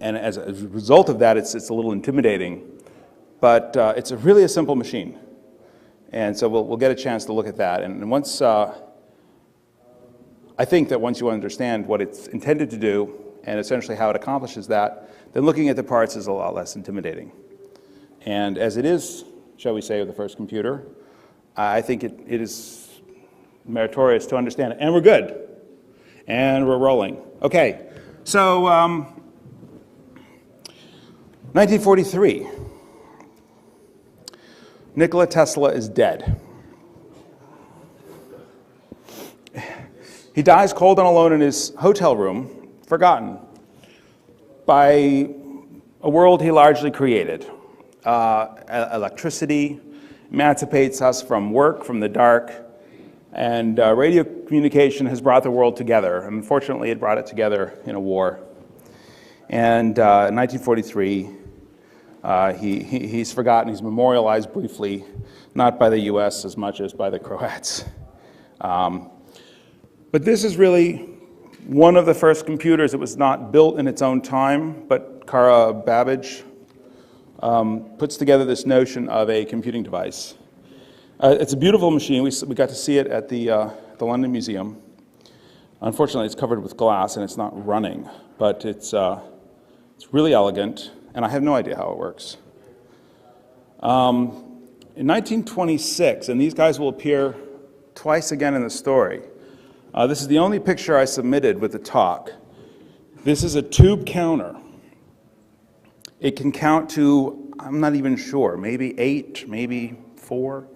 and as a result of that, it's a little intimidating. But it's really a simple machine. And so we'll get a chance to look at that. And once, I think that once you understand what it's intended to do and essentially how it accomplishes that, then looking at the parts is a lot less intimidating. And as it is, shall we say, with the first computer, I think it is meritorious to understand it. And we're good. And we're rolling. Okay, so 1943. Nikola Tesla is dead. He dies cold and alone in his hotel room, forgotten by a world he largely created. Electricity emancipates us from work, from the dark, and radio communication has brought the world together. Unfortunately, it brought it together in a war. And in 1943, he's forgotten. He's memorialized briefly, not by the US as much as by the Croats. But this is really one of the first computers. It was not built in its own time, but Carl Babbage puts together this notion of a computing device. It's a beautiful machine. We got to see it at the London Museum. Unfortunately, it's covered with glass and it's not running, but it's really elegant, and I have no idea how it works. In 1926, and these guys will appear twice again in the story. This is the only picture I submitted with the talk. This is a tube counter. It can count to, I'm not even sure, maybe 8, maybe 4.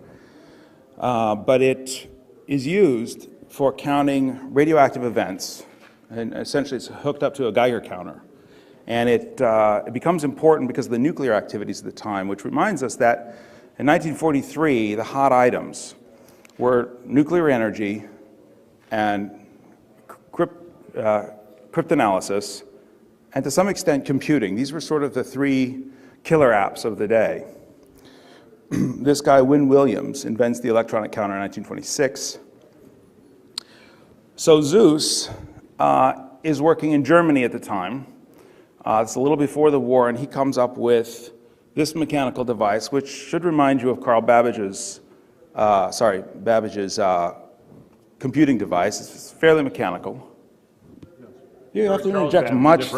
But it is used for counting radioactive events. And essentially, it's hooked up to a Geiger counter. And it becomes important because of the nuclear activities of the time, which reminds us that in 1943, the hot items were nuclear energy and cryptanalysis, and to some extent, computing. These were sort of the 3 killer apps of the day. This guy, Wynne Williams, invents the electronic counter in 1926. So Zeus is working in Germany at the time. It's a little before the war, and he comes up with this mechanical device, which should remind you of Carl Babbage's, computing device. It's fairly mechanical. You have to interject much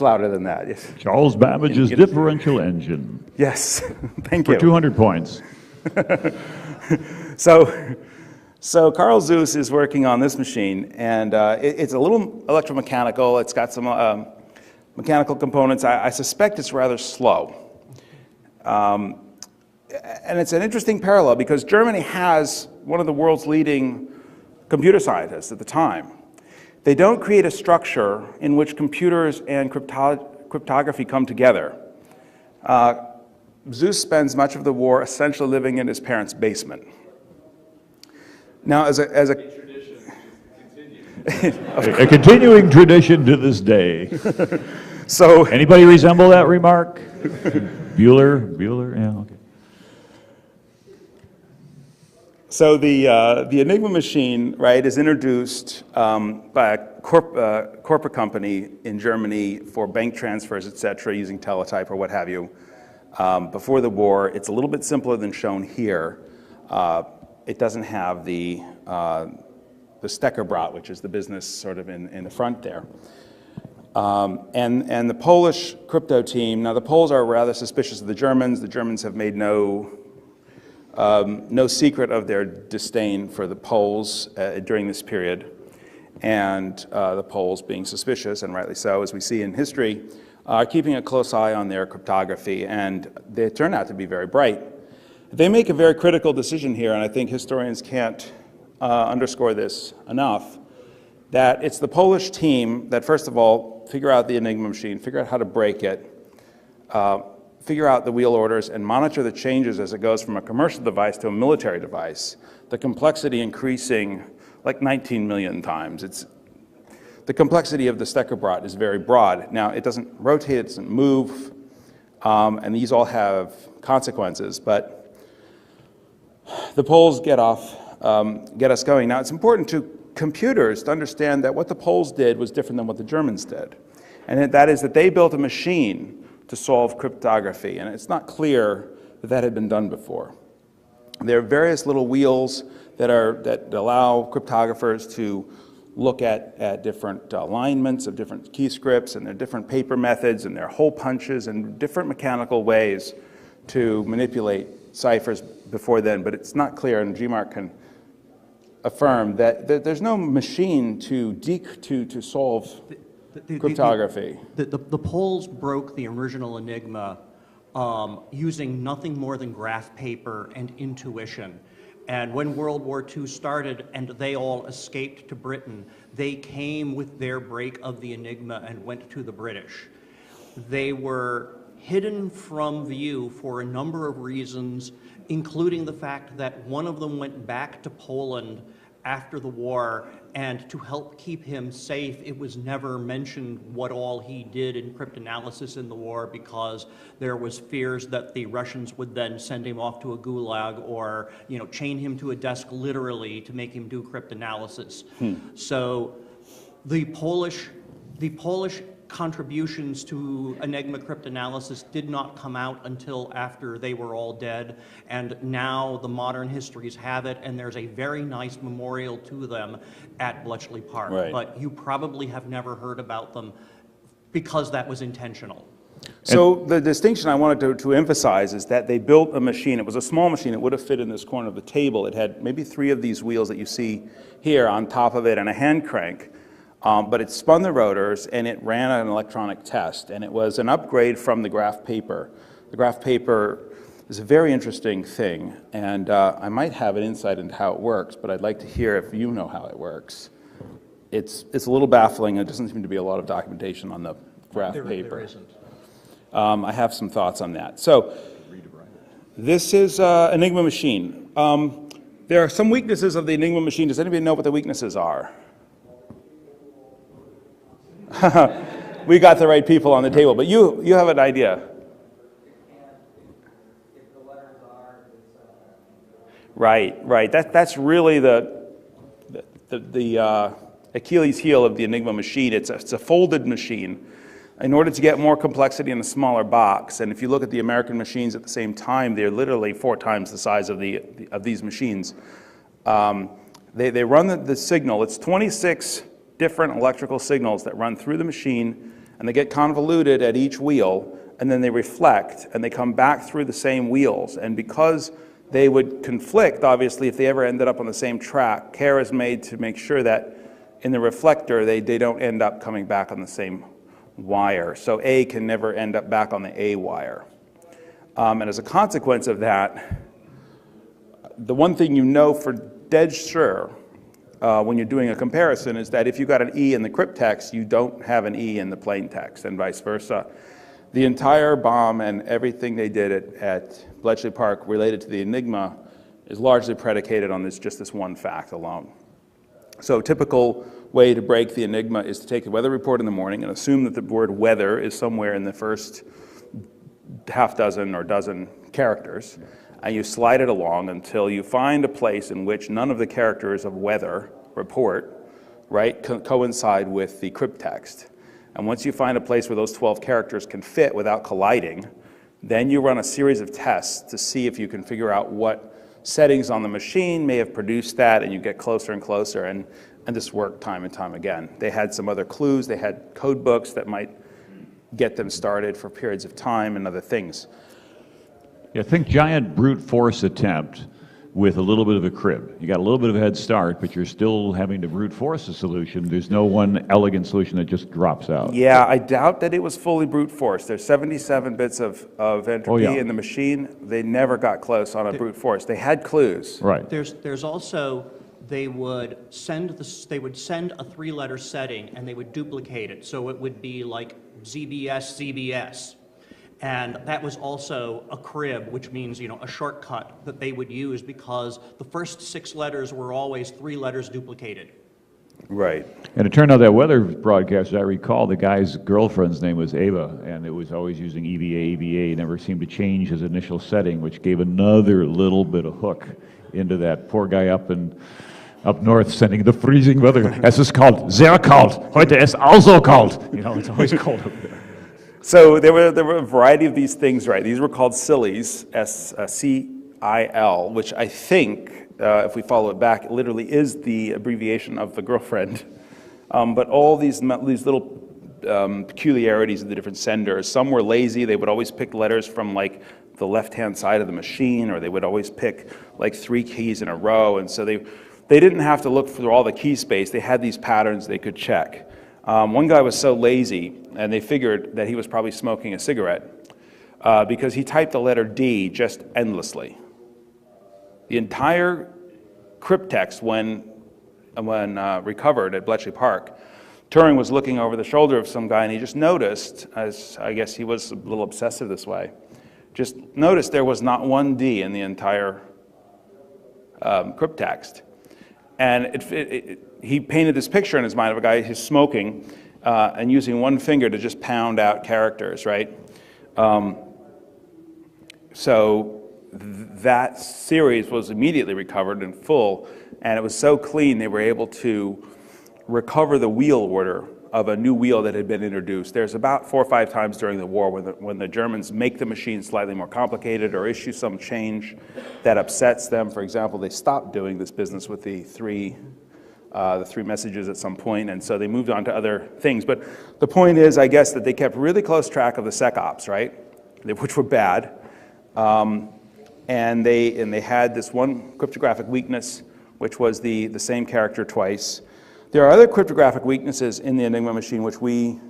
louder than that. Yes. Charles Babbage's differential engine. Yes, thank you. For 200 points. So Carl Zeus is working on this machine, and it's a little electromechanical. It's got some mechanical components. I suspect it's rather slow. And it's an interesting parallel because Germany has one of the world's leading computer scientists at the time. They don't create a structure in which computers and cryptography come together. Zeus spends much of the war essentially living in his parents' basement. Now, as a tradition continues. A continuing tradition to this day. So, anybody resemble that remark? Bueller, yeah, okay. So the Enigma machine, right, is introduced by a corporate company in Germany for bank transfers, et cetera, using teletype or what have you. Before the war, it's a little bit simpler than shown here. It doesn't have the Steckerbrot, which is the business sort of in the front there. And the Polish crypto team, now the Poles are rather suspicious of the Germans. The Germans have made no secret of their disdain for the Poles during this period. And the Poles, being suspicious, and rightly so, as we see in history, are keeping a close eye on their cryptography, and they turn out to be very bright. They make a very critical decision here, and I think historians can't underscore this enough, that it's the Polish team that, first of all, figure out the Enigma machine, figure out how to break it, figure out the wheel orders, and monitor the changes as it goes from a commercial device to a military device, the complexity increasing like 19 million times. The complexity of the Steckerbrot is very broad. Now, it doesn't rotate, it doesn't move, and these all have consequences, but the Poles get us going. Now, it's important to computers to understand that what the Poles did was different than what the Germans did. And that is that they built a machine to solve cryptography, and it's not clear that that had been done before. There are various little wheels that allow cryptographers to look at different alignments of different key scripts, and there are different paper methods, and there are hole punches and different mechanical ways to manipulate ciphers before then, but it's not clear, and GMARC can affirm that there's no machine to solve cryptography. The Poles broke the original Enigma using nothing more than graph paper and intuition. And when World War II started and they all escaped to Britain, they came with their break of the Enigma and went to the British. They were hidden from view for a number of reasons, including the fact that one of them went back to Poland after the war, and to help keep him safe, it was never mentioned what all he did in cryptanalysis in the war, because there was fears that the Russians would then send him off to a gulag or, you know, chain him to a desk literally to make him do cryptanalysis. So the Polish contributions to Enigma cryptanalysis did not come out until after they were all dead, and now the modern histories have it, and there's a very nice memorial to them at Bletchley Park. Right. But you probably have never heard about them because that was intentional. So the distinction I wanted to emphasize is that they built a machine. It was a small machine. It would have fit in this corner of the table. It had maybe 3 of these wheels that you see here on top of it and a hand crank. But it spun the rotors, and it ran an electronic test, and it was an upgrade from the graph paper. The graph paper is a very interesting thing, and I might have an insight into how it works, but I'd like to hear if you know how it works. It's a little baffling. There doesn't seem to be a lot of documentation on the graph paper. There isn't. I have some thoughts on that. So this is Enigma machine. There are some weaknesses of the Enigma machine. Does anybody know what the weaknesses are? We got the right people on the table, but you have an idea. Right. That's really the Achilles heel of the Enigma machine. It's a folded machine in order to get more complexity in a smaller box. And if you look at the American machines at the same time, they're literally 4 times the size of these machines. They run the signal. It's 26 different electrical signals that run through the machine, and they get convoluted at each wheel, and then they reflect, and they come back through the same wheels. And because they would conflict, obviously, if they ever ended up on the same track, care is made to make sure that in the reflector, they don't end up coming back on the same wire. So A can never end up back on the A wire. And as a consequence of that, the one thing you know for dead sure when you're doing a comparison is that if you got an E in the crypttext, you don't have an E in the plain text, and vice versa. The entire bomb and everything they did at Bletchley Park related to the Enigma is largely predicated on just this one fact alone. So a typical way to break the Enigma is to take the weather report in the morning and assume that the word weather is somewhere in the first half dozen or dozen characters, and you slide it along until you find a place in which none of the characters of weather report, right, coincide with the crypttext. And once you find a place where those 12 characters can fit without colliding, then you run a series of tests to see if you can figure out what settings on the machine may have produced that, and you get closer and closer, and this worked time and time again. They had some other clues. They had code books that might get them started for periods of time and other things. Yeah, think giant brute force attempt with a little bit of a crib. You got a little bit of a head start, but you're still having to brute force a solution. There's no one elegant solution that just drops out. Yeah, I doubt that it was fully brute force. There's 77 bits of entropy in the machine. They never got close on a brute force. They had clues. Right. There's also, they would send a 3-letter setting, and they would duplicate it. So it would be like ZBS, ZBS. And that was also a crib, which means, you know, a shortcut that they would use, because the first 6 letters were always 3 letters duplicated. Right. And it turned out that weather broadcast, as I recall, the guy's girlfriend's name was Ava, and it was always using EVA. He never seemed to change his initial setting, which gave another little bit of hook into that poor guy up in Up north, sending the freezing weather. Es ist kalt, sehr kalt. Heute ist also kalt. You know, it's always cold up there. So there were a variety of these things, right? These were called sillies, S-C-I-L, which I think, if we follow it back, literally is the abbreviation of the girlfriend. But all these little peculiarities of the different senders. Some were lazy. They would always pick letters from like the left-hand side of the machine, or they would always pick like 3 keys in a row. And so they didn't have to look through all the key space. They had these patterns they could check. One guy was so lazy, and they figured that he was probably smoking a cigarette because he typed the letter D just endlessly. The entire cryptext, when recovered at Bletchley Park, Turing was looking over the shoulder of some guy, and he just noticed, as I guess he was a little obsessive this way, just noticed there was not one D in the entire cryptext. And he painted this picture in his mind of a guy who's smoking and using one finger to just pound out characters, right? So that series was immediately recovered in full, and it was so clean they were able to recover the wheel order of a new wheel that had been introduced. There's about 4 or 5 times during the war when the Germans make the machine slightly more complicated or issue some change that upsets them. For example, they stopped doing this business with the three messages at some point, and so they moved on to other things. But the point is, I guess, that they kept really close track of the SecOps, right, which were bad, and they had this one cryptographic weakness, which was the same character twice. There are other cryptographic weaknesses in the Enigma machine which we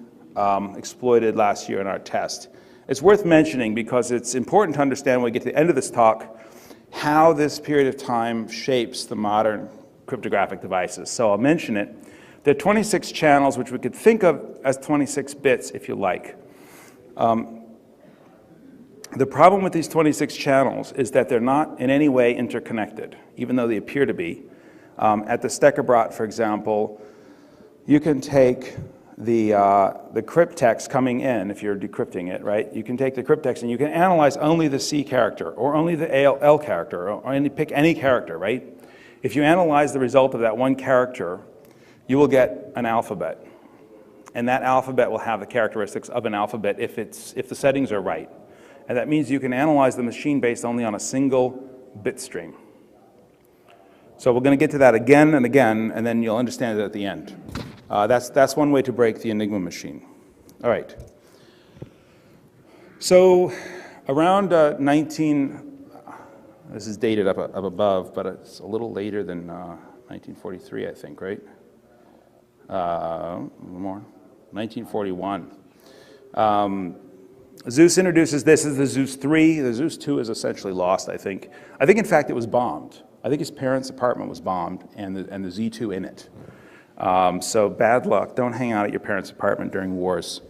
exploited last year in our test. It's worth mentioning because it's important to understand when we get to the end of this talk how this period of time shapes the modern cryptographic devices. So I'll mention it. There are 26 channels which we could think of as 26 bits if you like. The problem with these 26 channels is that they're not in any way interconnected, even though they appear to be. At the Steckerbrot, for example, you can take the crypttext coming in, if you're decrypting it, right? You can take the crypttext and you can analyze only the C character or only the L character or pick any character, right? If you analyze the result of that one character, you will get an alphabet. And that alphabet will have the characteristics of an alphabet if the settings are right. And that means you can analyze the machine based only on a single bit stream. So we're going to get to that again and again, and then you'll understand it at the end. That's one way to break the Enigma machine. All right. So around this is dated up above, but it's a little later than 1943, I think, right? More, 1941. Zeus introduces this as the Zeus 3. The Zeus 2 is essentially lost, I think. I think, in fact, it was bombed. I think his parents' apartment was bombed, and the Z2 in it. So bad luck. Don't hang out at your parents' apartment during wars.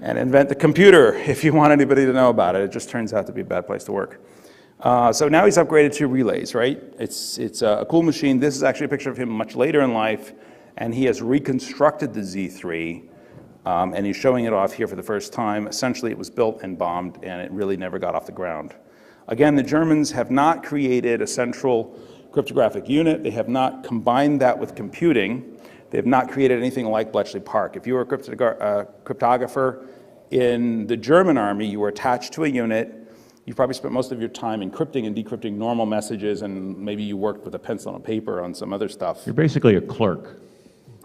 And invent the computer if you want anybody to know about it. It just turns out to be a bad place to work. So now he's upgraded to relays, right? It's a cool machine. This is actually a picture of him much later in life, and he has reconstructed the Z3, and he's showing it off here for the first time. Essentially, it was built and bombed, and it really never got off the ground. Again, the Germans have not created a central cryptographic unit. They have not combined that with computing. They have not created anything like Bletchley Park. If you were a cryptographer in the German army, you were attached to a unit. You probably spent most of your time encrypting and decrypting normal messages, and maybe you worked with a pencil and paper on some other stuff. You're basically a clerk.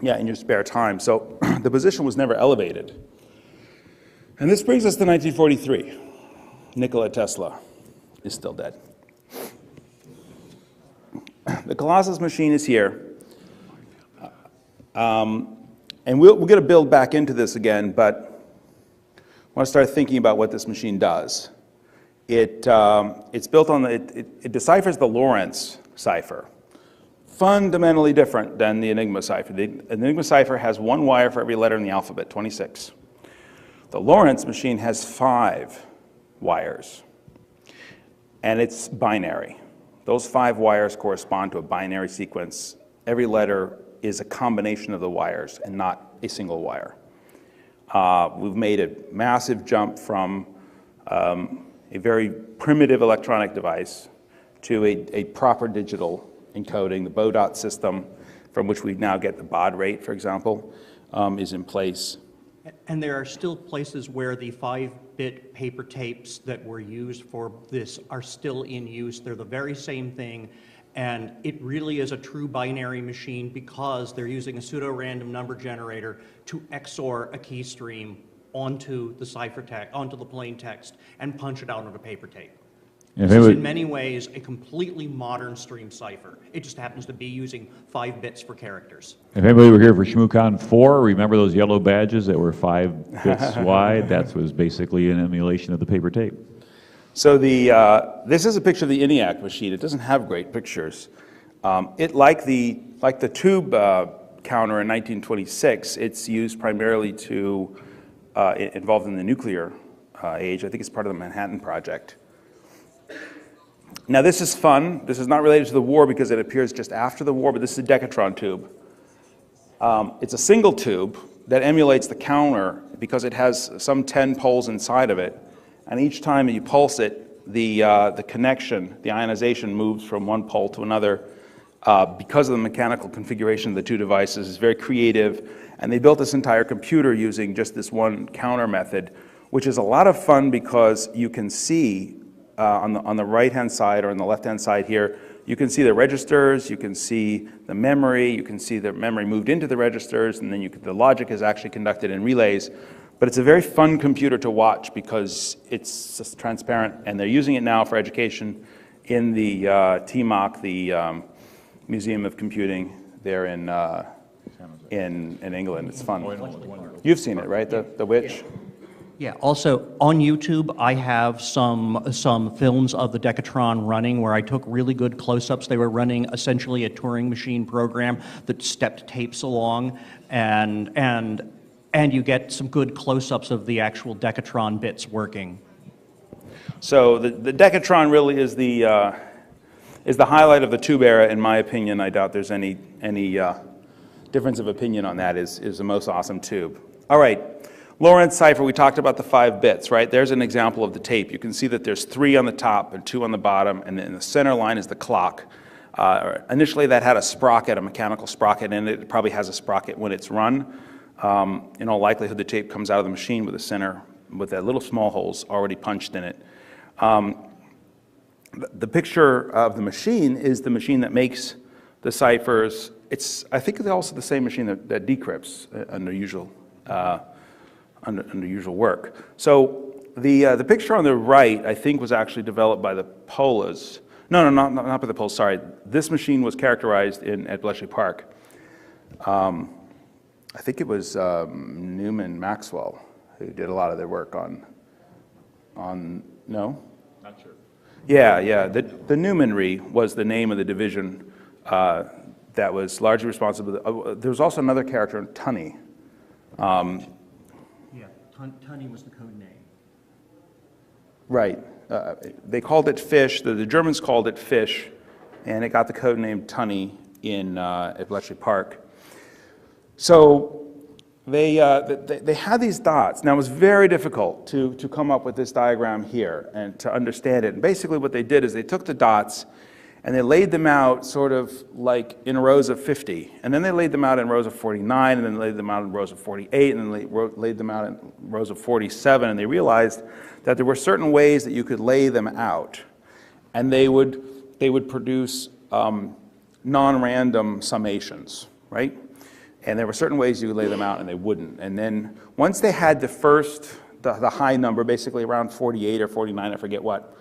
Yeah, in your spare time. So the position was never elevated. And this brings us to 1943. Nikola Tesla is still dead. The Colossus machine is here. And we're going to build back into this again, but I want to start thinking about what this machine does. It's built on, it deciphers the Lorenz cipher. Fundamentally different than the Enigma cipher. The Enigma cipher has 1 wire for every letter in the alphabet, 26. The Lorenz machine has 5 wires, and it's binary. Those 5 wires correspond to a binary sequence. Every letter is a combination of the wires and not a single wire. We've made a massive jump from a very primitive electronic device to a proper digital encoding. The Baudot system, from which we now get the baud rate, for example, is in place. And there are still places where the 5-bit paper tapes that were used for this are still in use. They're the very same thing, and it really is a true binary machine because they're using a pseudo-random number generator to XOR a key stream onto the ciphertext, onto the plain text, and punch it out on a paper tape. This is in many ways a completely modern stream cipher. It just happens to be using 5 bits for characters. If anybody were here for ShmooCon 4, remember those yellow badges that were 5 bits wide? That was basically an emulation of the paper tape. So this is a picture of the ENIAC machine. It doesn't have great pictures. Like the tube counter in 1926, it's used primarily to involved in the nuclear age. I think it's part of the Manhattan Project. Now this is fun. This is not related to the war because it appears just after the war, but this is a Decatron tube. It's a single tube that emulates the counter because it has some 10 poles inside of it, and each time that you pulse it, the connection, the ionization moves from one pole to another because of the mechanical configuration of the two devices. It's very creative, and they built this entire computer using just this one counter method, which is a lot of fun because you can see on the right-hand side or on the left-hand side here, you can see the registers, you can see the memory, you can see the memory moved into the registers, and then the logic is actually conducted in relays. But it's a very fun computer to watch because it's just transparent, and they're using it now for education in the TMOC, the Museum of Computing there in England. It's fun. You've seen it, right? The Witch? Yeah, also on YouTube, I have some films of the Decatron running where I took really good close-ups. They were running essentially a Turing machine program that stepped tapes along, and you get some good close-ups of the actual Decatron bits working. So the Decatron really is the highlight of the tube era, in my opinion. I doubt there's any difference of opinion on that. Is the most awesome tube. All right. Lorenz cipher, we talked about the 5 bits, right? There's an example of the tape. You can see that there's 3 on the top and 2 on the bottom, and then the center line is the clock. Initially, that had a sprocket, a mechanical sprocket, and it probably has a sprocket when it's run. In all likelihood, the tape comes out of the machine with the center, with that little small holes already punched in it. The picture of the machine is the machine that makes the ciphers. I think it's also the same machine that decrypts under usual work. So the picture on the right, I think, was actually developed by the Polas. No, not by the Poles, sorry. This machine was characterized at Bletchley Park. I think it was Newman Maxwell who did a lot of their work on no? Not sure. Yeah. The Newmanry was the name of the division that was largely responsible. There was also another character, Tunny. Tunny was the code name. Right. They called it Fish. The Germans called it Fish, and it got the code name Tunny at Bletchley Park. So they had these dots. Now, it was very difficult to come up with this diagram here and to understand it. And basically what they did is they took the dots and they laid them out sort of like in rows of 50. And then they laid them out in rows of 49, and then laid them out in rows of 48, and then laid them out in rows of 47. And they realized that there were certain ways that you could lay them out. And they would produce non-random summations, right? And there were certain ways you could lay them out and they wouldn't. And then once they had the high number, basically around 48 or 49, I forget what,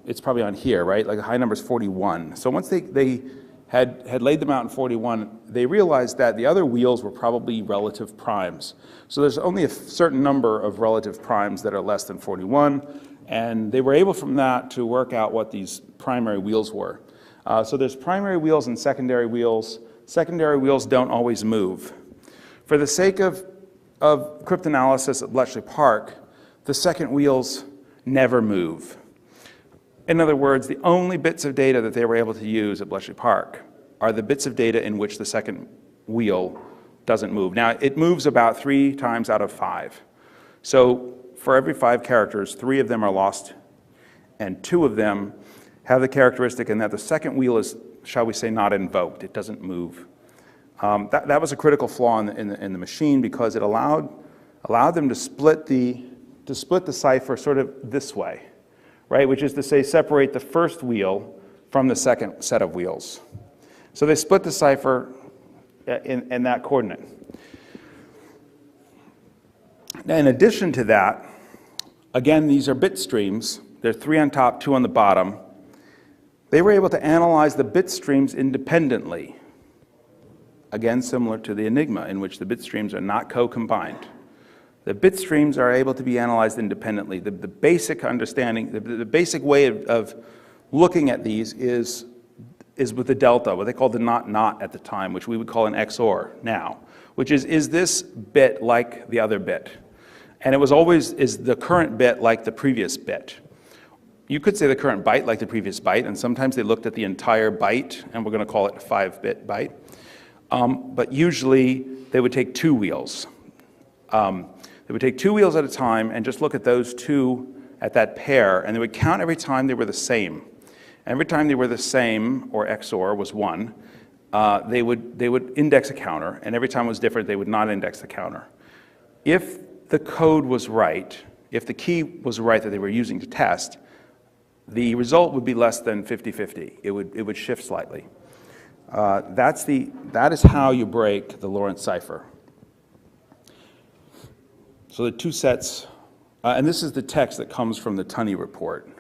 it's probably on here, right? Like the high number is 41. So once they had laid them out in 41, they realized that the other wheels were probably relative primes. So there's only a certain number of relative primes that are less than 41, and they were able from that to work out what these primary wheels were. So there's primary wheels and secondary wheels. Secondary wheels don't always move. For the sake of cryptanalysis at Bletchley Park, the second wheels never move. In other words, the only bits of data that they were able to use at Bletchley Park are the bits of data in which the second wheel doesn't move. Now, it moves about 3 times out of 5. So for every 5 characters, 3 of them are lost, and 2 of them have the characteristic in that the second wheel is shall we say, not invoked. It doesn't move. That was a critical flaw in the machine because it allowed them to split the cipher sort of this way, right? Which is to say, separate the first wheel from the second set of wheels. So they split the cipher in that coordinate. Now, in addition to that, again, these are bit streams. There are 3 on top, 2 on the bottom. They were able to analyze the bit streams independently. Again, similar to the Enigma, in which the bit streams are not co-combined. The bit streams are able to be analyzed independently. The basic understanding, the basic way of looking at these is with the delta, what they called the not at the time, which we would call an XOR now, which is this bit like the other bit? And it was always, is the current bit like the previous bit? You could say the current byte like the previous byte, and sometimes they looked at the entire byte, and we're going to call it a 5-bit byte. But usually they would take 2 wheels. They would take 2 wheels at a time and just look at those 2 at that pair, and they would count every time they were the same. Every time they were the same, or XOR was 1, they would index a counter, and every time it was different, they would not index the counter. If the code was right, if the key was right that they were using to test, the result would be less than 50-50. It would shift slightly. That is how you break the Lorenz cipher. So the 2 sets, and this is the text that comes from the Tunny report.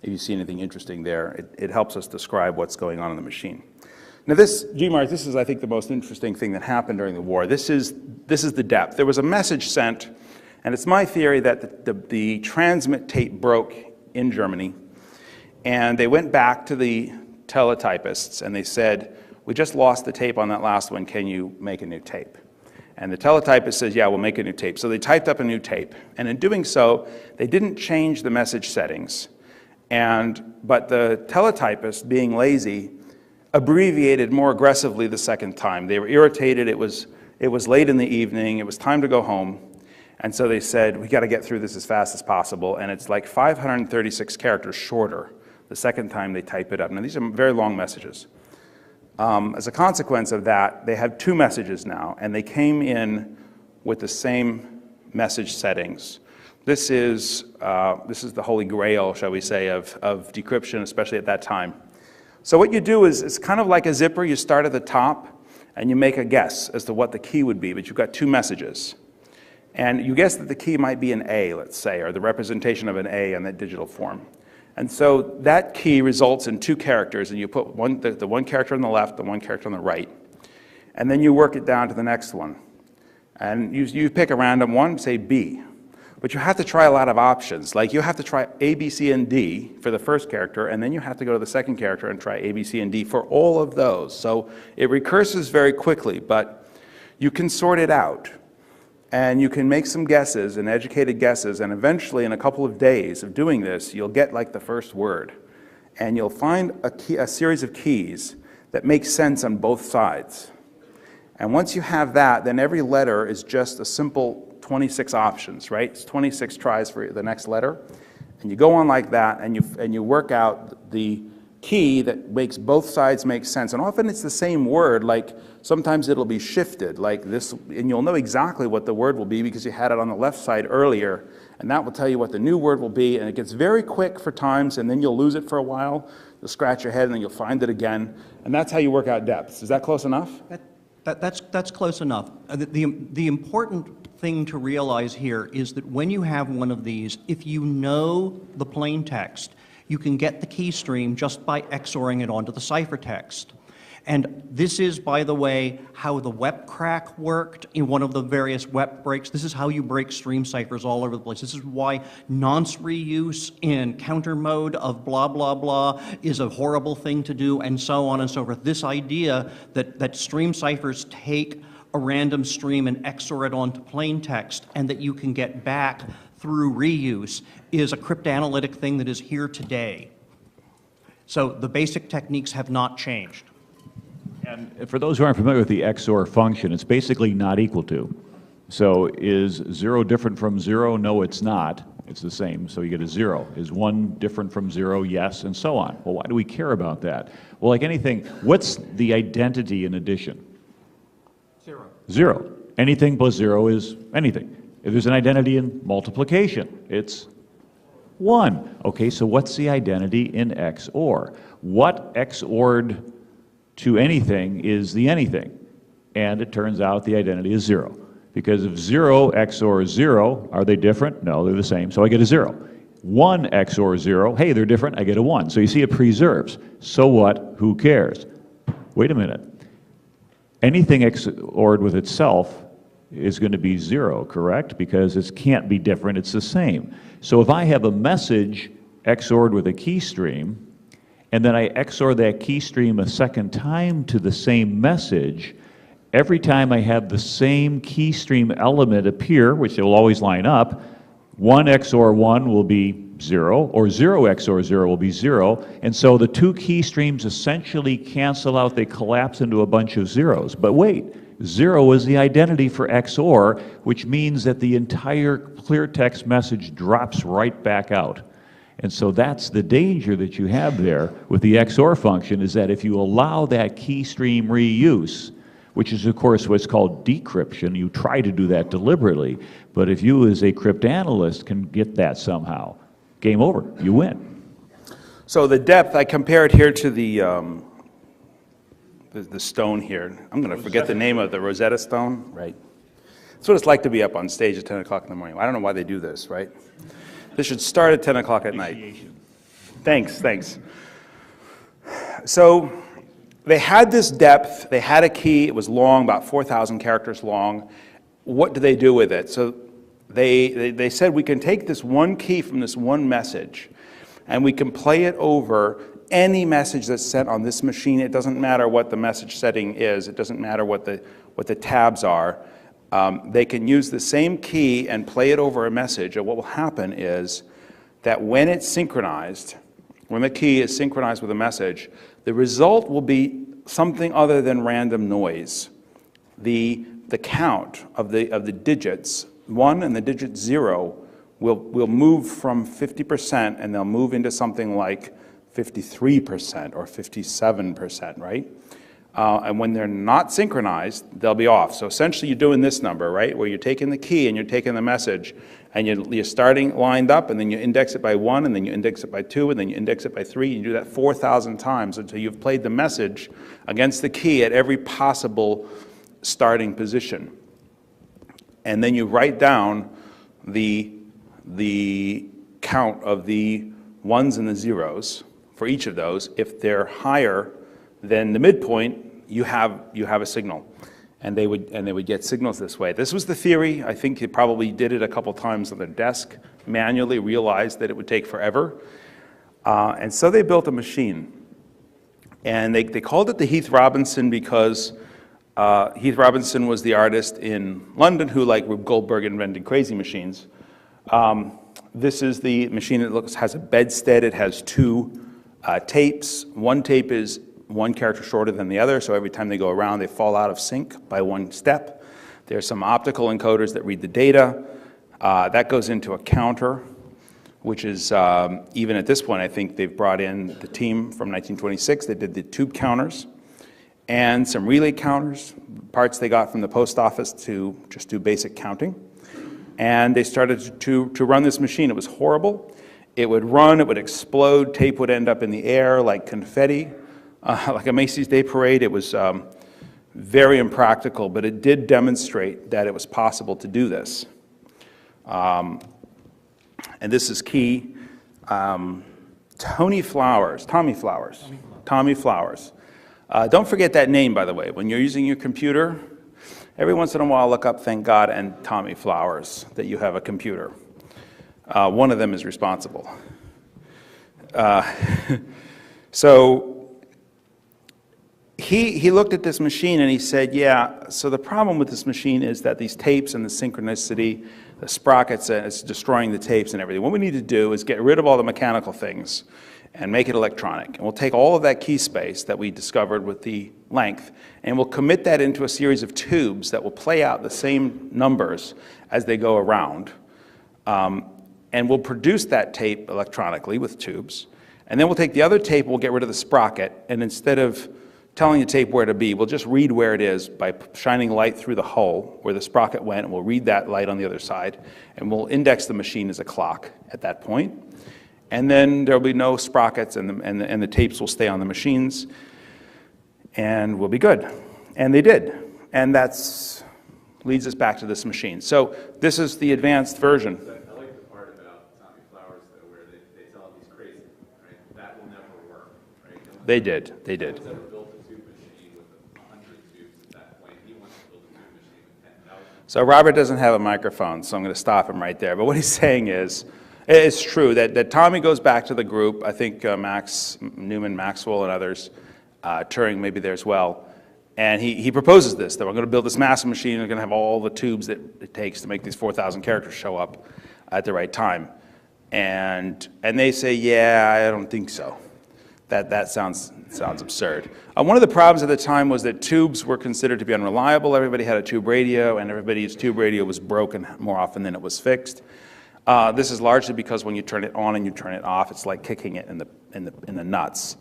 If you see anything interesting there, it helps us describe what's going on in the machine. Now this, GMARS, this is, I think, the most interesting thing that happened during the war. This is the depth. There was a message sent, and it's my theory that the transmit tape broke in Germany, and they went back to the teletypists, and they said, we just lost the tape on that last one, can you make a new tape? And the teletypist says, yeah, we'll make a new tape. So they typed up a new tape, and in doing so, they didn't change the message settings. But the teletypist, being lazy, abbreviated more aggressively the second time. They were irritated, it was late in the evening, it was time to go home, and so they said, we got to get through this as fast as possible, and it's like 536 characters shorter the second time they type it up. Now these are very long messages. As a consequence of that, they have 2 messages now, and they came in with the same message settings. This is the holy grail, shall we say, of decryption, especially at that time. So what you do is, it's kind of like a zipper. You start at the top, and you make a guess as to what the key would be, but you've got 2 messages. And you guess that the key might be an A, let's say, or the representation of an A in that digital form. And so that key results in 2 characters, and you put the one character on the left, the one character on the right. And then you work it down to the next one. And you pick a random one, say B. But you have to try a lot of options. Like you have to try A, B, C, and D for the first character, and then you have to go to the second character and try A, B, C, and D for all of those. So it recurses very quickly, but you can sort it out. And you can make some guesses, and educated guesses, and eventually in a couple of days of doing this, you'll get like the first word. And you'll find a series of keys that make sense on both sides. And once you have that, then every letter is just a simple 26 options, right? It's 26 tries for the next letter. And you go on like that, and you work out the key that makes both sides make sense. And often it's the same word, like sometimes it'll be shifted like this, and you'll know exactly what the word will be because you had it on the left side earlier, and that will tell you what the new word will be, and it gets very quick for times, and then you'll lose it for a while. You'll scratch your head, and then you'll find it again, and that's how you work out depths. Is that close enough? That's close enough. The important thing to realize here is that when you have one of these, if you know the plain text, you can get the key stream just by XORing it onto the ciphertext. And this is, by the way, how the WEP crack worked in one of the various WEP breaks. This is how you break stream ciphers all over the place. This is why nonce reuse in counter mode of blah, blah, blah is a horrible thing to do, and so on and so forth. This idea that stream ciphers take a random stream and XOR it onto plain text, and that you can get back through reuse is a cryptanalytic thing that is here today. So the basic techniques have not changed. And for those who aren't familiar with the XOR function, it's basically not equal to. So is 0 different from 0? No, it's not. It's the same, so you get a 0. Is 1 different from 0? Yes, and so on. Well, why do we care about that? Well, like anything, what's the identity in addition? 0. 0. Anything plus 0 is anything. If there's an identity in multiplication, it's 1. Okay, so what's the identity in XOR? What XORed to anything is the anything? And it turns out the identity is 0. Because if 0 XOR 0, are they different? No, they're the same, so I get a 0. 1 XOR 0, hey, they're different, I get a 1. So you see it preserves. So what? Who cares? Wait a minute. Anything XORed with itself is going to be 0, correct? Because it can't be different, it's the same. So if I have a message XORed with a key stream, and then I XOR that key stream a second time to the same message, every time I have the same key stream element appear, which they will always line up, 1 XOR 1 will be 0, or 0 XOR 0 will be 0, and so the two key streams essentially cancel out, they collapse into a bunch of zeros. But wait, 0 is the identity for XOR, which means that the entire clear text message drops right back out. And so that's the danger that you have there with the XOR function, is that if you allow that key stream reuse, which is of course what's called decryption, you try to do that deliberately, but if you as a cryptanalyst can get that somehow, game over, you win. So the depth, I compare it here to the stone here. I'm going to forget the name of the Rosetta Stone, right? That's what it's like to be up on stage at 10 o'clock in the morning. I don't know why they do this, right? This should start at 10 o'clock at night. Thanks. So they had this depth, they had a key, it was long, about 4,000 characters long. What do they do with it? So they said we can take this one key from this one message and we can play it over any message that's sent on this machine. It doesn't matter what the message setting is, it doesn't matter what the tabs are. They can use the same key and play it over a message, and what will happen is that when it's synchronized, when the key is synchronized with a message, the result will be something other than random noise. The count of the digits, 1 and the digit 0, will move from 50% and they'll move into something like 53% or 57%, right? And when they're not synchronized, they'll be off. So essentially you're doing this number, right, where you're taking the key and you're taking the message, and you're starting lined up, and then you index it by 1, and then you index it by 2, and then you index it by 3, and you do that 4,000 times until you've played the message against the key at every possible starting position. And then you write down the count of the 1s and the 0s for each of those. If they're higher than the midpoint, you have a signal, and they would get signals this way. This was the theory. I think he probably did it a couple times on their desk, manually realized that it would take forever, and so they built a machine, and they called it the Heath Robinson because Heath Robinson was the artist in London who, like Rube Goldberg, invented crazy machines. This is the machine that has a bedstead. It has 2 tapes. One tape is 1 character shorter than the other, so every time they go around, they fall out of sync by 1 step. There's some optical encoders that read the data. That goes into a counter, which is, even at this point, I think they've brought in the team from 1926 that did the tube counters, and some relay counters, parts they got from the post office to just do basic counting. And they started to run this machine. It was horrible. It would run, it would explode, tape would end up in the air like confetti. Like a Macy's Day Parade. It was very impractical, but it did demonstrate that it was possible to do this. And this is key. Tommy Flowers. Don't forget that name, by the way. When you're using your computer, every once in a while look up "Thank God" and Tommy Flowers, that you have a computer. One of them is responsible. So he looked at this machine and he said, yeah, so the problem with this machine is that these tapes and the synchronicity, the sprockets, it's destroying the tapes and everything. What we need to do is get rid of all the mechanical things and make it electronic. And we'll take all of that key space that we discovered with the length, and we'll commit that into a series of tubes that will play out the same numbers as they go around. and we'll produce that tape electronically with tubes. And then we'll take the other tape, we'll get rid of the sprocket, and instead of telling the tape where to be, we'll just read where it is by shining light through the hole where the sprocket went, and we'll read that light on the other side, and we'll index the machine as a clock at that point. And then there'll be no sprockets, and the tapes will stay on the machines, and we'll be good. And they did. And that's leads us back to this machine. So this is the advanced version. I like the part about Tommy Flowers, though, where they tell him he's crazy, right? That will never work, right? They did. They did. No one's ever built a tube machine with 100 tubes at that point. He wants to build a tube machine with 10,000. So Robert doesn't have a microphone, so I'm going to stop him right there. But what he's saying is, it's true that Tommy goes back to the group. I think Max Newman, Maxwell, and others, Turing maybe there as well. And he proposes this, that we're going to build this massive machine, we're going to have all the tubes that it takes to make these 4,000 characters show up at the right time. And they say, yeah, I don't think so. That sounds absurd. One of the problems at the time was that tubes were considered to be unreliable. Everybody had a tube radio, and everybody's tube radio was broken more often than it was fixed. This is largely because when you turn it on and you turn it off, it's like kicking it in the nuts.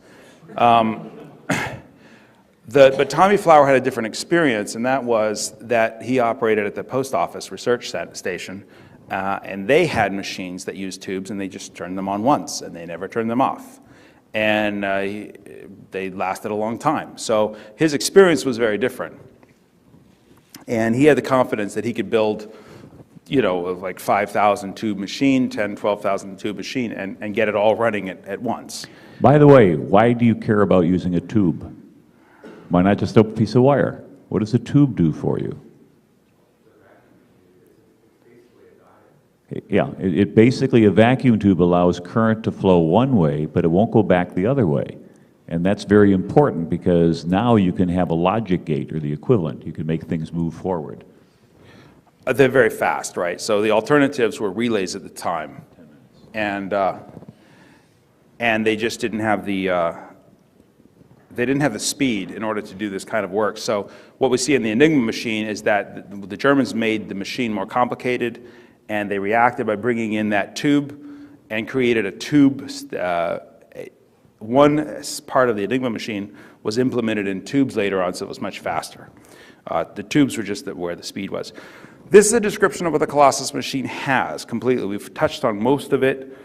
But Tommy Flower had a different experience, and that was that he operated at the post office research station, and they had machines that used tubes, and they just turned them on once, and they never turned them off. And they lasted a long time. So his experience was very different. And he had the confidence that he could build, like 5,000 tube machine, 10, 12,000 tube machine, and get it all running at once. By the way, why do you care about using a tube? Why not just a piece of wire? What does a tube do for you? Yeah, basically a vacuum tube allows current to flow one way, but it won't go back the other way. And that's very important because now you can have a logic gate or the equivalent. You can make things move forward. They're very fast, right? So the alternatives were relays at the time. And they just didn't have the speed in order to do this kind of work. So what we see in the Enigma machine is that the Germans made the machine more complicated, and they reacted by bringing in that tube and created a tube. One part of the Enigma machine was implemented in tubes later on, so it was much faster. The tubes were just where the speed was. This is a description of what the Colossus machine has completely. We've touched on most of it.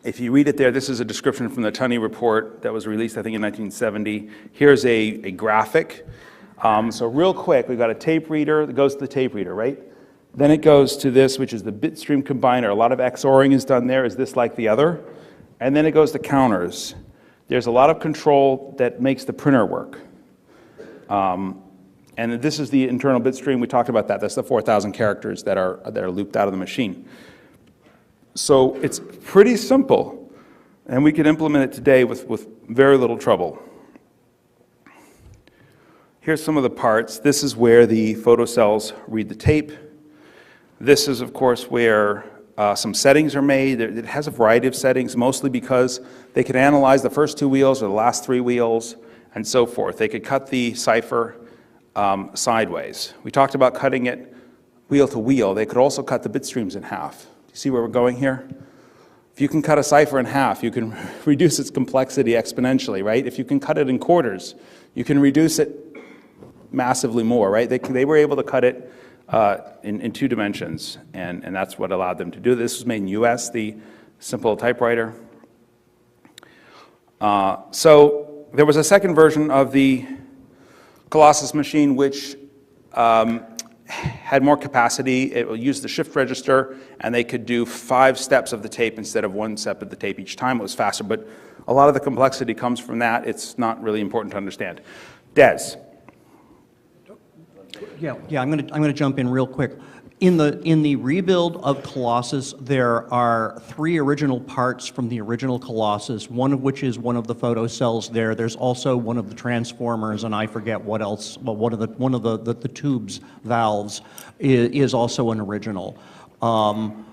If you read it there, this is a description from the Tunny report that was released, I think, in 1970. Here's a graphic. So real quick, we've got a tape reader that goes to the tape reader, right? Then it goes to this, which is the bit stream combiner. A lot of XORing is done there. Is this like the other? And then it goes to counters. There's a lot of control that makes the printer work. And this is the internal bit stream. We talked about that. That's the 4,000 characters that are looped out of the machine. So it's pretty simple, and we can implement it today with very little trouble. Here's some of the parts. This is where the photocells read the tape. This is, of course, where some settings are made. It has a variety of settings, mostly because they can analyze the first 2 wheels or the last 3 wheels and so forth. They could cut the cipher sideways. We talked about cutting it wheel to wheel. They could also cut the bit streams in half. You see where we're going here? If you can cut a cipher in half, you can reduce its complexity exponentially, right? If you can cut it in quarters, you can reduce it massively more, right? They were able to cut it in 2 dimensions, and that's what allowed them to do this. Was made in US, the simple typewriter. So there was a second version of the Colossus machine which had more capacity. It will use the shift register, and they could do 5 steps of the tape instead of 1 step of the tape each time. It was faster, but a lot of the complexity comes from that. It's not really important to understand. Des. Yeah, I'm going to jump in real quick. In the rebuild of Colossus, there are 3 original parts from the original Colossus, one of which is one of the photocells there. There's also one of the transformers, and I forget what else, but one of the tubes valves is also an original. An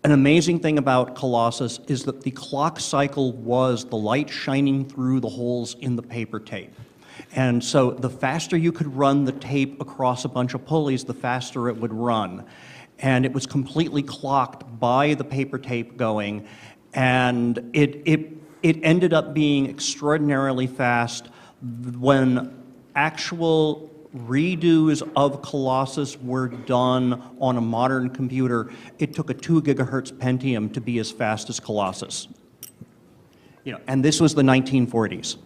amazing thing about Colossus is that the clock cycle was the light shining through the holes in the paper tape. And so the faster you could run the tape across a bunch of pulleys, the faster it would run. and it was completely clocked by the paper tape going, and it ended up being extraordinarily fast when actual redos of Colossus were done on a modern computer. It took a 2 gigahertz Pentium to be as fast as Colossus. You know, and this was the 1940s.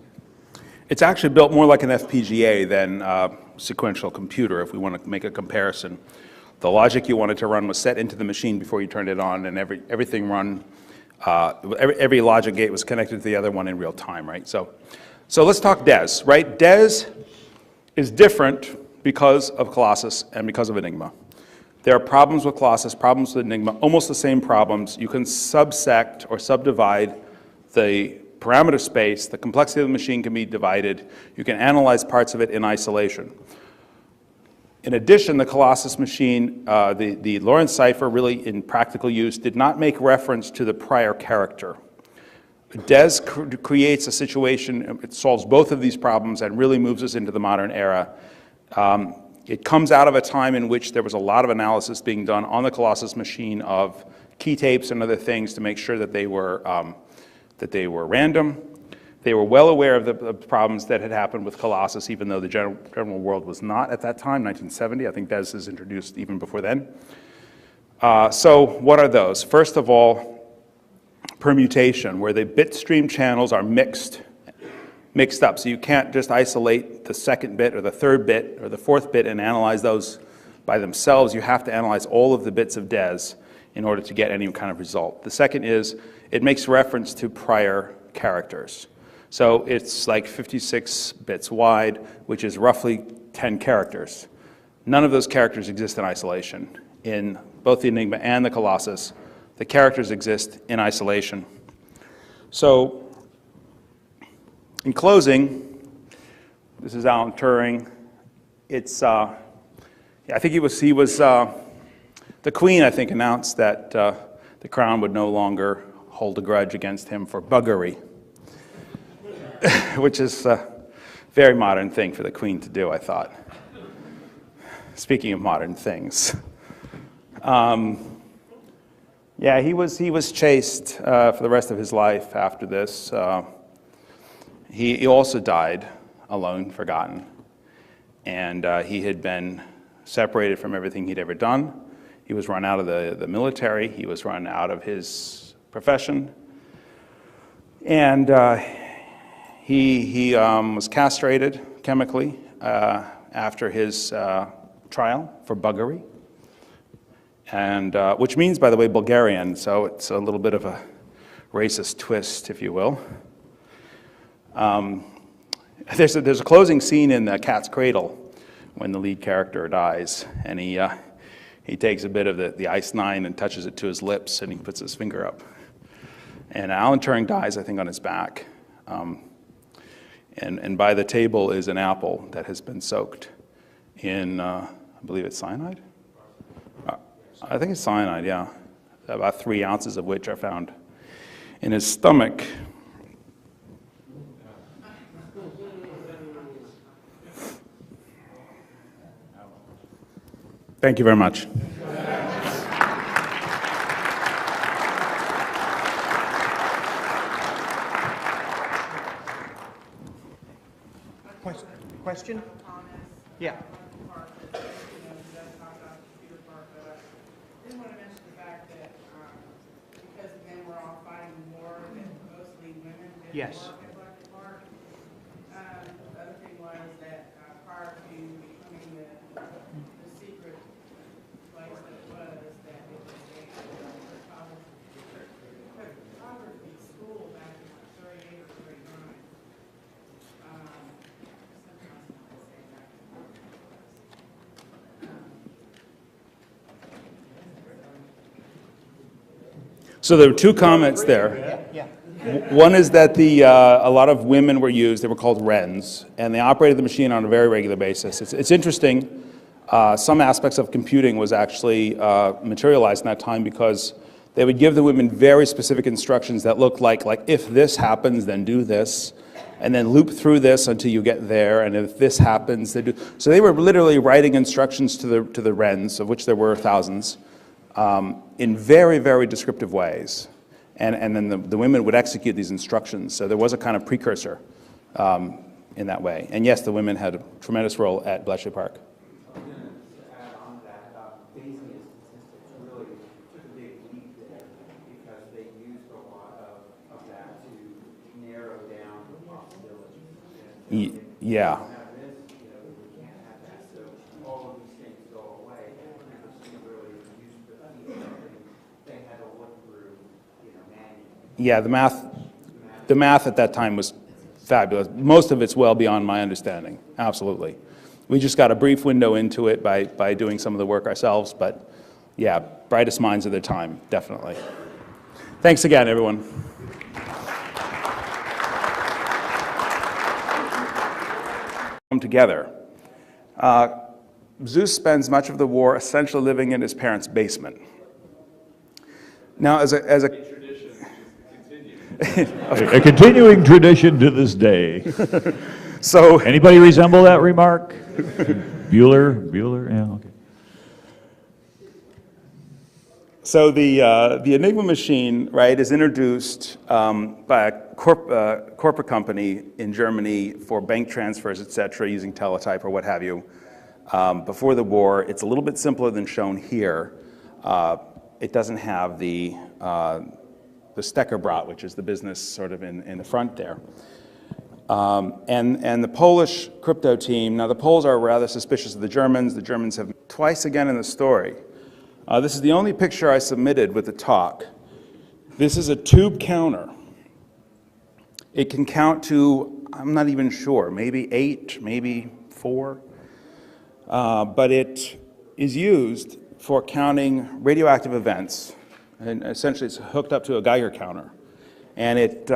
It's actually built more like an FPGA than a sequential computer, if we want to make a comparison. The logic you wanted to run was set into the machine before you turned it on, and everything run, every logic gate was connected to the other one in real time, right? So let's talk DES, right? DES is different because of Colossus and because of Enigma. There are problems with Colossus, problems with Enigma, almost the same problems. You can subsect or subdivide the parameter space. The complexity of the machine can be divided. You can analyze parts of it in isolation. In addition, the Colossus machine, the Lorenz cipher, really in practical use, did not make reference to the prior character. DES creates a situation, it solves both of these problems and really moves us into the modern era. It comes out of a time in which there was a lot of analysis being done on the Colossus machine of key tapes and other things to make sure that they were random. They were well aware of the problems that had happened with Colossus, even though the general world was not at that time, 1970. I think DES is introduced even before then. So what are those? First of all, permutation, where the bit stream channels are mixed up. So you can't just isolate the second bit or the third bit or the fourth bit and analyze those by themselves. You have to analyze all of the bits of DES in order to get any kind of result. The second is it makes reference to prior characters. So it's like 56 bits wide, which is roughly 10 characters. None of those characters exist in isolation. In both the Enigma and the Colossus, the characters exist in isolation. So, in closing, this is Alan Turing. It's, I think he was the Queen, I think, announced that the Crown would no longer hold a grudge against him for buggery, which is a very modern thing for the Queen to do, I thought. Speaking of modern things. Yeah, he was chased for the rest of his life after this. He also died alone, forgotten. And he had been separated from everything he'd ever done. He was run out of the military. He was run out of his profession. And he was castrated chemically after his trial for buggery. And which means, by the way, Bulgarian, so it's a little bit of a racist twist, if you will. There's a closing scene in The Cat's Cradle when the lead character dies, and he takes a bit of the ice nine and touches it to his lips, and he puts his finger up. And Alan Turing dies, I think, on his back. And by the table is an apple that has been soaked in, I believe it's cyanide? I think it's cyanide, yeah. About 3 ounces of which are found in his stomach. Thank you very much. Question? Yeah. Yes. Bletchley Park. The other thing was that prior to becoming the secret place that it was, that it was a cryptography school back in 38 or 39. So there were 2 comments there. Yeah. One is that a lot of women were used. They were called wrens, and they operated the machine on a very regular basis. It's interesting. Some aspects of computing was actually materialized in that time because they would give the women very specific instructions that looked like if this happens, then do this, and then loop through this until you get there, and if this happens, they do. So they were literally writing instructions to the wrens, of which there were thousands, in very, very descriptive ways. And then the women would execute these instructions. So there was a kind of precursor in that way. And yes, the women had a tremendous role at Bletchley Park. To add on to that, Bayesian statistics really took a big leap there because they used a lot of that to narrow down the possibilities. Yeah. Have this, we can't have that. So all of these things go away. And people really used they had to look through, manually. Yeah, the math at that time was fabulous. Most of it's well beyond my understanding, absolutely. We just got a brief window into it by doing some of the work ourselves, but yeah, brightest minds of their time, definitely. Thanks again, everyone. Come together. Zeus spends much of the war essentially living in his parents' basement. Now, as a A continuing tradition to this day. So, Anybody resemble that remark? Bueller, yeah, okay. So the Enigma machine, right, is introduced by a corporate company in Germany for bank transfers, et cetera, using teletype or what have you. Before the war, it's a little bit simpler than shown here. It doesn't have the Steckerbrot, which is the business sort of in the front there. And the Polish crypto team, now the Poles are rather suspicious of the Germans. The Germans have twice again in the story. This is the only picture I submitted with the talk. This is a tube counter. It can count to, I'm not even sure, maybe 8, maybe 4. But it is used for counting radioactive events. And essentially it's hooked up to a Geiger counter. And it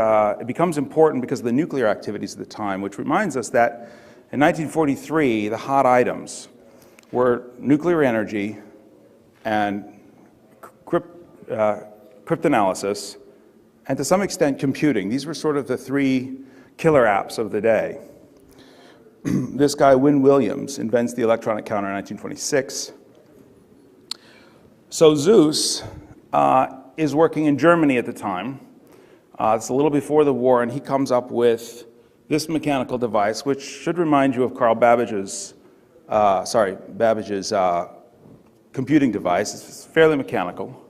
becomes important because of the nuclear activities at the time, which reminds us that in 1943, the hot items were nuclear energy and cryptanalysis, and to some extent computing. These were sort of the 3 killer apps of the day. This guy, Wynne Williams, invents the electronic counter in 1926. So Zeus is working in Germany at the time. It's a little before the war, and he comes up with this mechanical device, which should remind you of Carl Babbage's, computing device. It's fairly mechanical.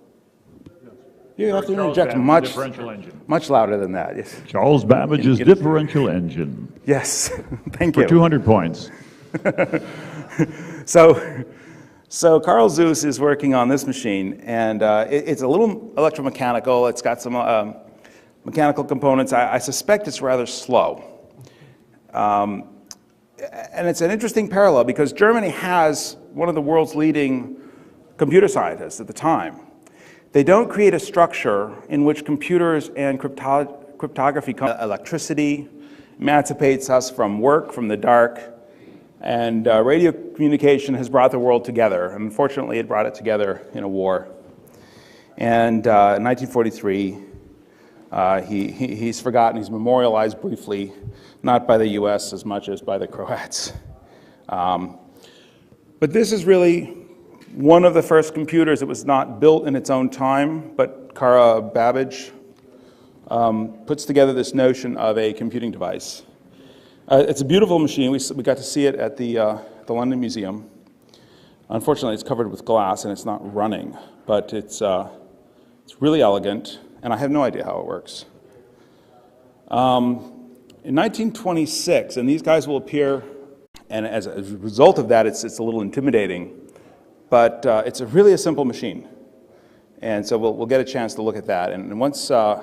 You have to interject much louder than that. Yes. Charles Babbage's differential engine. Yes, thank you. For 200 points. So Carl Zeus is working on this machine, and it's a little electromechanical. It's got some mechanical components. I suspect it's rather slow. And it's an interesting parallel because Germany has one of the world's leading computer scientists at the time. They don't create a structure in which computers and cryptography, electricity emancipates us from work, from the dark, and radio communication has brought the world together. And unfortunately, it brought it together in a war. And in 1943, he's forgotten. He's memorialized briefly, not by the US as much as by the Croats. But this is really one of the first computers that was not built in its own time, but Carl Babbage puts together this notion of a computing device. It's a beautiful machine. We got to see it at the London Museum. Unfortunately, it's covered with glass and it's not running, but it's really elegant, and I have no idea how it works. In 1926, and these guys will appear, and as a result of that, it's a little intimidating, but it's really a simple machine. And so we'll get a chance to look at that. And once, I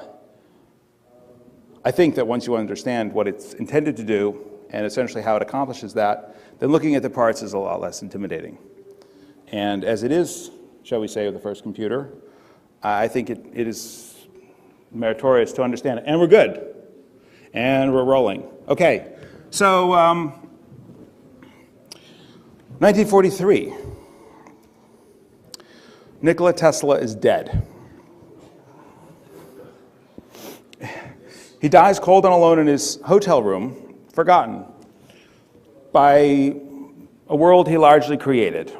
think that once you understand what it's intended to do and essentially how it accomplishes that, then looking at the parts is a lot less intimidating. And as it is, shall we say, the first computer, I think it is meritorious to understand it. And we're good. And we're rolling. Okay, so 1943. Nikola Tesla is dead. He dies cold and alone in his hotel room, forgotten by a world he largely created.